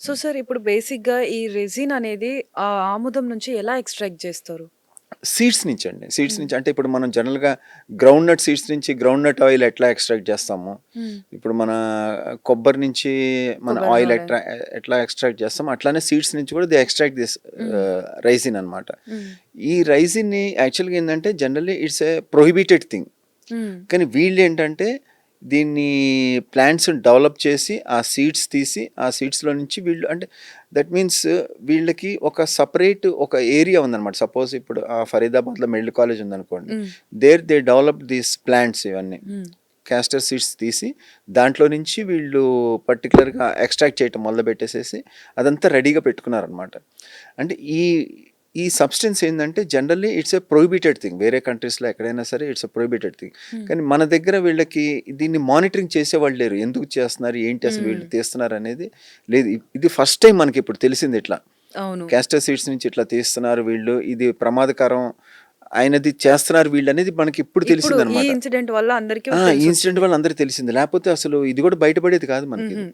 So sir ఇప్పుడు బేసిక్‌గా ఈ రెసిన్ అనేది ఆముదం నుంచి ఎలా ఎక్స్‌ట్రాక్ట్ జేస్తారు? సీడ్స్ నుంచి అండి. సీడ్స్ హ్మ్. నుంచి అంటే ఇప్పుడు మనం జనరల్‌గా గ్రౌండ్ నట్ సీడ్స్ నుంచి గ్రౌండ్ నట్ ఆయిల్ ఎట్లా ఎక్స్‌ట్రాక్ట్ చేస్తామో, హ్మ్. ఇప్పుడు మన కొబ్బరి నుంచి మన కొబ్బరి ఆయిల్ నూనె. ఎట్లా ఎక్స్‌ట్రాక్ట్ చేస్తామో అట్లానే సీడ్స్ నుంచి కూడా దే ఎక్స్‌ట్రాక్ట్ దిస్ హ్మ్. రైసిన్ అనమాట. హ్మ్. ఈ రైసిన్‌ని యాక్చువల్‌గా ఏందంటే generally it's a prohibited thing. హ్మ్. కానీ వీళ్ళేంటంటే దీన్ని ప్లాంట్స్‌ని డెవలప్ చేసి, ఆ సీడ్స్ తీసి, ఆ సీడ్స్‌లో నుంచి వీళ్ళు అంటే దట్ మీన్స్ వీళ్ళకి ఒక సెపరేట్ ఒక ఏరియా ఉందన్నమాట. సపోజ్ ఇప్పుడు ఫరీదాబాద్‌లో మెడికల్ కాలేజ్ ఉందనుకోండి. హ్మ్. దే డెవలప్డ్ దీస్ ప్లాంట్స్ ఇవన్నీ. హ్మ్. క్యాస్టర్ సీడ్స్ తీసి దాంట్లో నుంచి వీళ్ళు పర్టికులర్‌గా ఎక్స్ట్రాక్ట్ చేయటం మొదలుపెట్టేసేసి అదంతా రెడీగా పెట్టుకున్నారనమాట. అంటే ఈ సబ్స్టెన్స్ ఏందంటే generally it's a prohibited thing. వేరే కంట్రీస్‌లో ఎక్కడైనా సరే ఇట్స్ ఎ ప్రొహిబిటెడ్ థింగ్. హ్మ్. కానీ మన దగ్గర వీళ్ళకి దీన్ని మానిటరింగ్ చేసేవాళ్ళు లేరు. ఎందుకు చేస్తున్నారు? ఏంటి అసలు హ్మ్. వీళ్ళు తీస్తున్నారు అనేది లేదు. ఇది ఫస్ట్ టైం మనకిప్పుడు తెలిసింది ఇట్లా. అవును. క్యాస్టర్ సీడ్స్ నుంచి ఇట్లా తీస్తున్నారు వీళ్ళు. ఇది ప్రమాదకరం. ఆయనది చేస్తున్నారు వీళ్ళనేది మనకిప్పుడు ఇప్పుడు ఈ తెలిసిందనమాట. ఇన్సిడెంట్ వల్ల అందరికి ఈ ఇన్సిడెంట్ తెలిసొచ్చింది. వల్ల అందరికి తెలిసింది. లేకపోతే అసలు ఇది కూడా బయటపడేది కాదు మనకిది. హుహు.